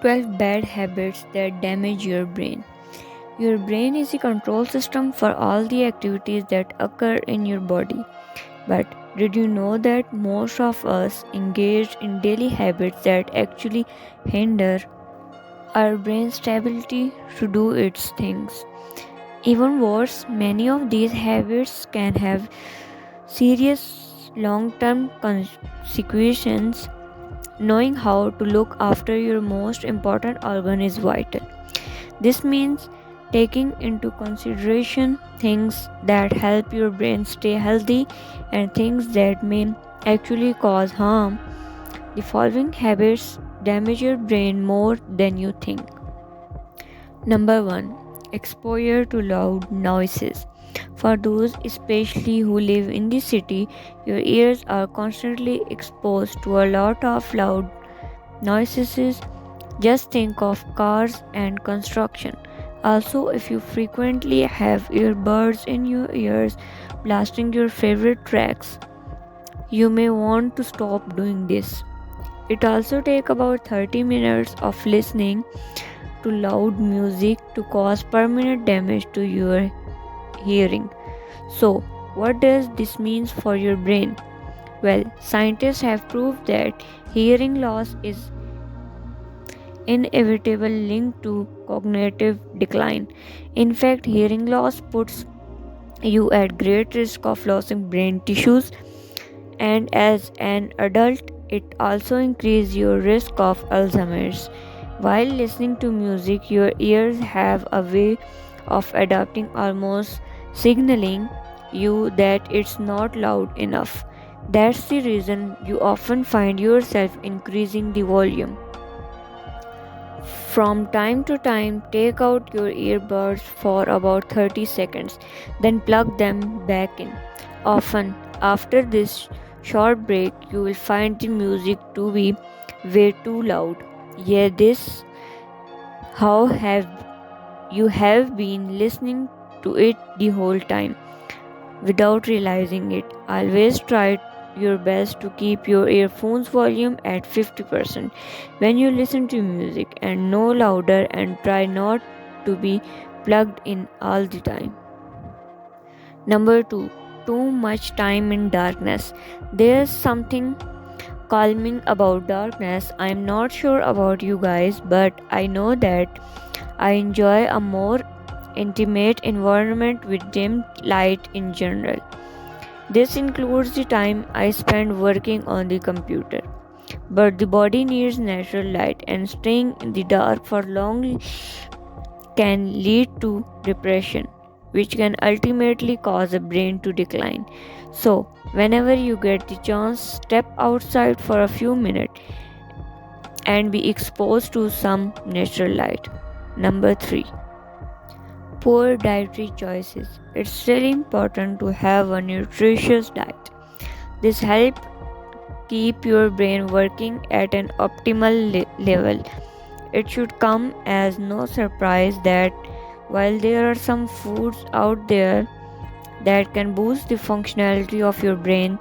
12 bad habits that damage your brain. Your brain is the control system for all the activities that occur in your body. But did you know that most of us engage in daily habits that actually hinder our brain stability to do its things? Even worse, many of these habits can have serious long term consequences. Knowing how to look after your most important organ is vital. This means taking into consideration things that help your brain stay healthy and things that may actually cause harm. The following habits damage your brain more than you think. Number 1. Exposure to loud noises. For those especially who live in the city, your ears are constantly exposed to a lot of loud noises. Just think of cars and construction. Also, if you frequently have earbuds in your ears blasting your favorite tracks, you may want to stop doing this. It also takes about 30 minutes of listening to loud music to cause permanent damage to your hearing. So, what does this mean for your brain? Well, scientists have proved that hearing loss is inevitable link to cognitive decline. In fact, hearing loss puts you at great risk of losing brain tissues, and as an adult, it also increases your risk of Alzheimer's. While listening to music, your ears have a way of adapting, almost signaling you that it's not loud enough. That's the reason you often find yourself increasing the volume. From time to time, take out your earbuds for about 30 seconds, then plug them back in. Often, after this short break, you will find the music to be way too loud. Yeah, this how have you have been listening to it the whole time without realizing it. Always try your best to keep your earphones volume at 50% when you listen to music and no louder, and try not to be plugged in all the time. Number 2. Too much time in darkness. There's something calming about darkness. I'm not sure about you guys, but I know that I enjoy a more intimate environment with dim light in general. This includes the time I spend working on the computer. But the body needs natural light, and staying in the dark for long can lead to depression, which can ultimately cause the brain to decline. So, whenever you get the chance, step outside for a few minutes and be exposed to some natural light. Number 3. Poor dietary choices. It's really important to have a nutritious diet. This helps keep your brain working at an optimal level. It should come as no surprise that while there are some foods out there that can boost the functionality of your brain,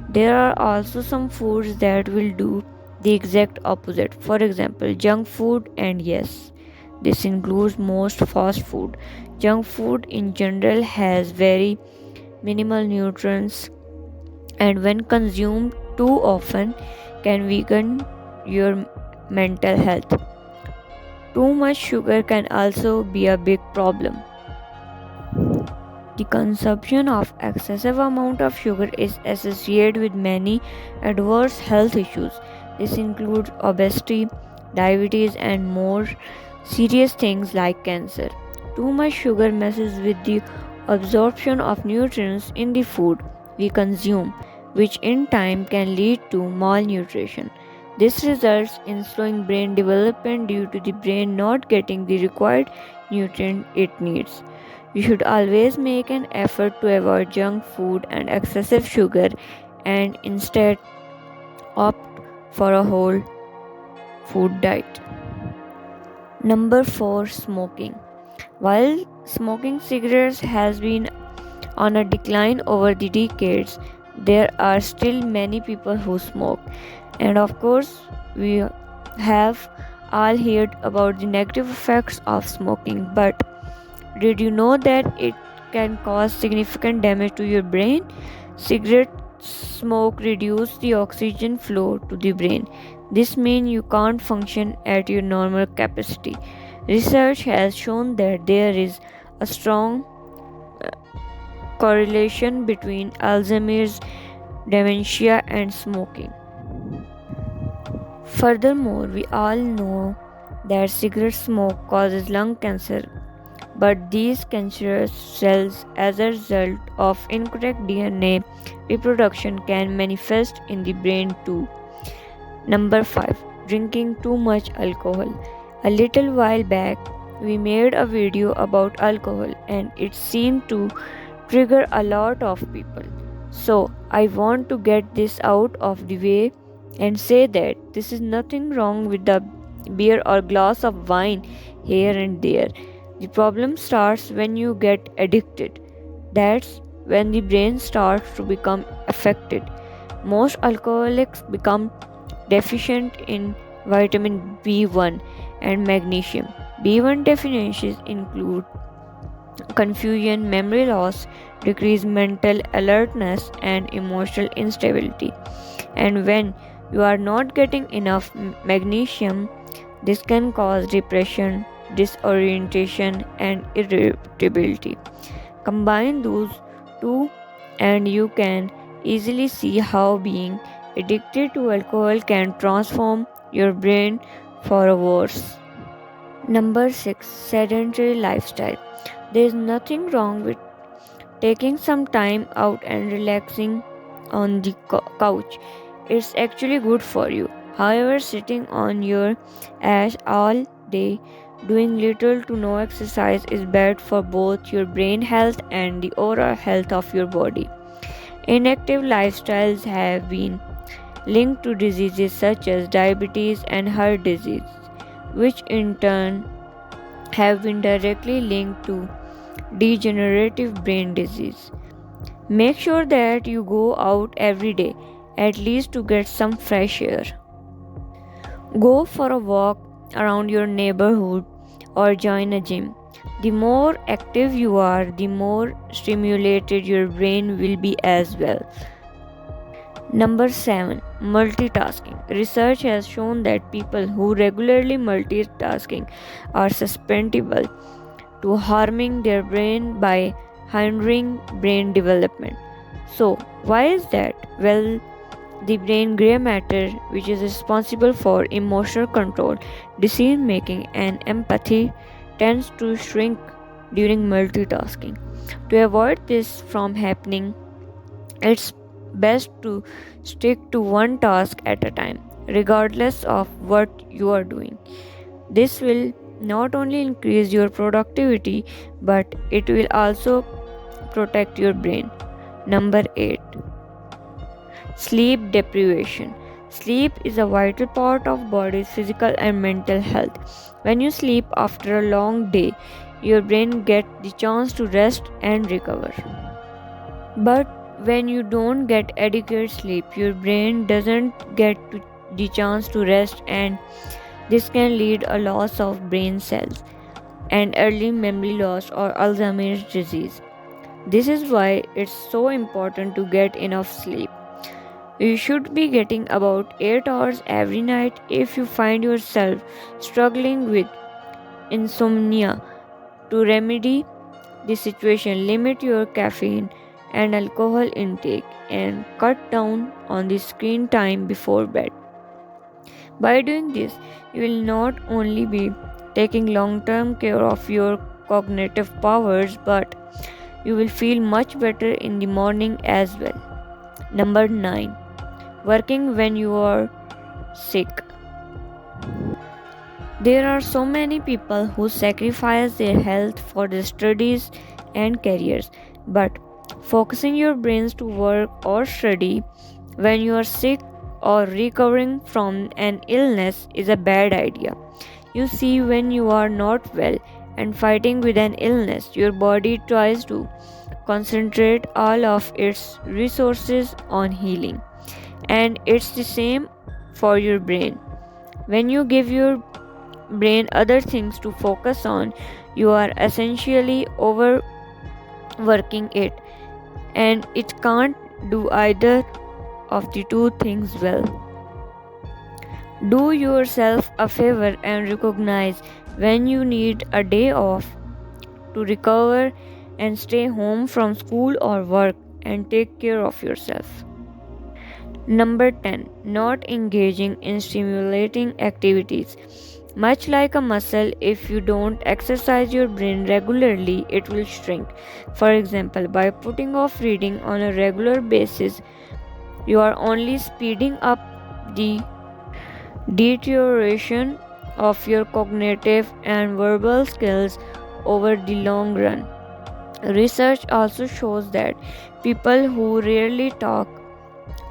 there are also some foods that will do the exact opposite. For example, junk food, and yes, this includes most fast food. Junk food in general has very minimal nutrients, and when consumed too often can weaken your mental health. Too much sugar can also be a big problem. The consumption of excessive amount of sugar is associated with many adverse health issues. This includes obesity, diabetes, and more serious things like cancer. Too much sugar messes with the absorption of nutrients in the food we consume, which in time can lead to malnutrition. This results in slowing brain development due to the brain not getting the required nutrient it needs. You should always make an effort to avoid junk food and excessive sugar, and instead opt for a whole food diet. Number 4. Smoking. While smoking cigarettes has been on a decline over the decades, there are still many people who smoke. And of course, we have all heard about the negative effects of smoking, but did you know that it can cause significant damage to your brain? Cigarette smoke reduces the oxygen flow to the brain. This means you can't function at your normal capacity. Research has shown that there is a strong correlation between Alzheimer's, dementia, and smoking. Furthermore, we all know that cigarette smoke causes lung cancer, but these cancerous cells, as a result of incorrect DNA reproduction, can manifest in the brain too. Number 5. Drinking too much alcohol. A little while back, we made a video about alcohol and it seemed to trigger a lot of people. So, I want to get this out of the way and say that this is nothing wrong with the beer or glass of wine here and there. The problem starts when you get addicted. That's when the brain starts to become affected. Most alcoholics become deficient in vitamin B1 and magnesium. B1 deficiencies include confusion, memory loss, decreased mental alertness, and emotional instability. And when you are not getting enough magnesium, this can cause depression, disorientation, and irritability. Combine those two, and you can easily see how being addicted to alcohol can transform your brain for a worse. Number 6. Sedentary lifestyle. There is nothing wrong with taking some time out and relaxing on the couch. It's actually good for you. However, sitting on your ass all day doing little to no exercise is bad for both your brain health and the overall health of your body. Inactive lifestyles have been linked to diseases such as diabetes and heart disease, which in turn have been directly linked to degenerative brain disease. Make sure that you go out every day, at least to get some fresh air. Go for a walk around your neighborhood or join a gym. The more active you are, the more stimulated your brain will be as well. Number 7. Multitasking. Research has shown that people who regularly multitasking are susceptible to harming their brain by hindering brain development. So, why is that? Well, the brain gray matter, which is responsible for emotional control, decision making, and empathy, tends to shrink during multitasking. To avoid this from happening, it's best to stick to one task at a time, regardless of what you are doing. This will not only increase your productivity, but it will also protect your brain. Number 8. Sleep deprivation. Sleep is a vital part of body's physical and mental health. When you sleep after a long day, your brain gets the chance to rest and recover. But when you don't get adequate sleep, your brain doesn't get the chance to rest, and this can lead a loss of brain cells and early memory loss or Alzheimer's disease. This is why it's so important to get enough sleep. You should be getting about 8 hours every night. If you find yourself struggling with insomnia, to remedy the situation, limit your caffeine and alcohol intake and cut down on the screen time before bed. By doing this, you will not only be taking long-term care of your cognitive powers, but you will feel much better in the morning as well. Number 9. Working when you are sick. There are so many people who sacrifice their health for their studies and careers, but focusing your brains to work or study when you are sick or recovering from an illness is a bad idea. You see, when you are not well and fighting with an illness, your body tries to concentrate all of its resources on healing. And it's the same for your brain. When you give your brain other things to focus on, you are essentially overworking it, and it can't do either of the two things well. Do yourself a favor and recognize when you need a day off to recover and stay home from school or work and take care of yourself. Number 10. Not engaging in stimulating activities. Much like a muscle, if you don't exercise your brain regularly, it will shrink. For example, by putting off reading on a regular basis, you are only speeding up the deterioration of your cognitive and verbal skills over the long run. Research also shows that people who rarely talk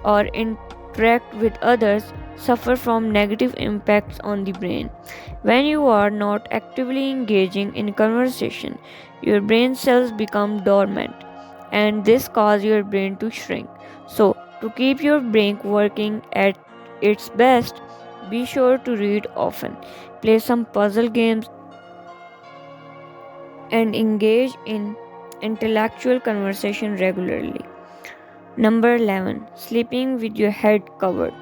or interact with others suffer from negative impacts on the brain. When you are not actively engaging in conversation, your brain cells become dormant, and this causes your brain to shrink. So, to keep your brain working at its best, be sure to read often, play some puzzle games, and engage in intellectual conversation regularly. Number 11. Sleeping with your head covered.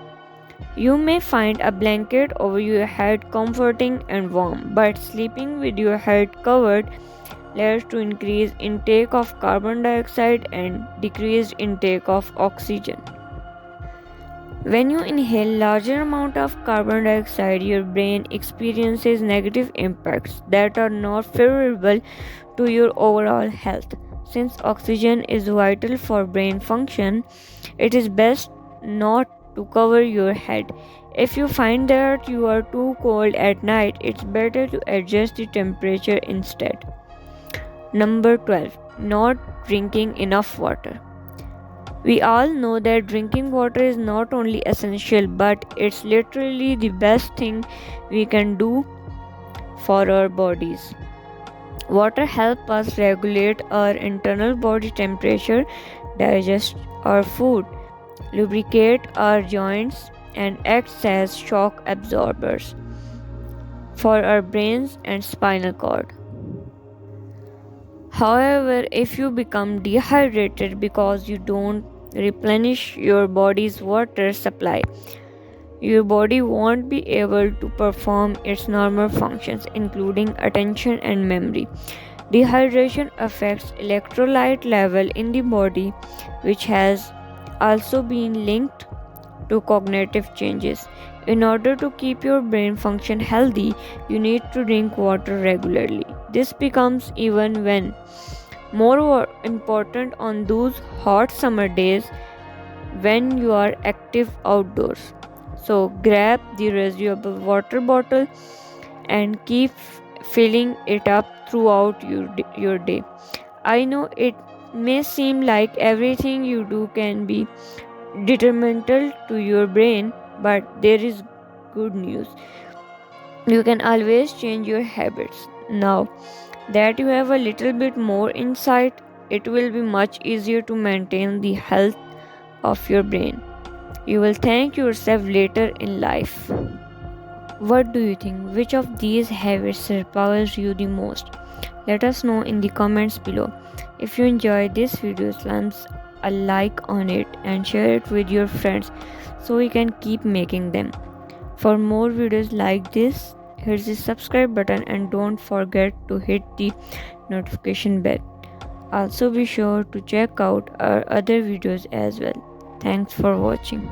You may find a blanket over your head comforting and warm, but sleeping with your head covered leads to increased intake of carbon dioxide and decreased intake of oxygen. When you inhale larger amount of carbon dioxide, your brain experiences negative impacts that are not favorable to your overall health. Since oxygen is vital for brain function, it is best not to cover your head. If you find that you are too cold at night, it's better to adjust the temperature instead. Number 12. Not drinking enough water. We all know that drinking water is not only essential, but it's literally the best thing we can do for our bodies. Water helps us regulate our internal body temperature, digest our food, lubricate our joints, and acts as shock absorbers for our brains and spinal cord. However, if you become dehydrated because you don't replenish your body's water supply, your body won't be able to perform its normal functions, including attention and memory. Dehydration affects electrolyte level in the body, which has also been linked to cognitive changes. In order to keep your brain function healthy, you need to drink water regularly. This becomes even when more important on those hot summer days when you are active outdoors. So grab the reusable water bottle and keep filling it up throughout your day. I know it may seem like everything you do can be detrimental to your brain, but there is good news. You can always change your habits. Now that you have a little bit more insight, it will be much easier to maintain the health of your brain. You will thank yourself later in life. What do you think? Which of these habits surpowers you the most? Let us know in the comments below. If you enjoyed this video, slam a like on it and share it with your friends so we can keep making them. For more videos like this, hit the subscribe button and don't forget to hit the notification bell. Also be sure to check out our other videos as well. Thanks for watching.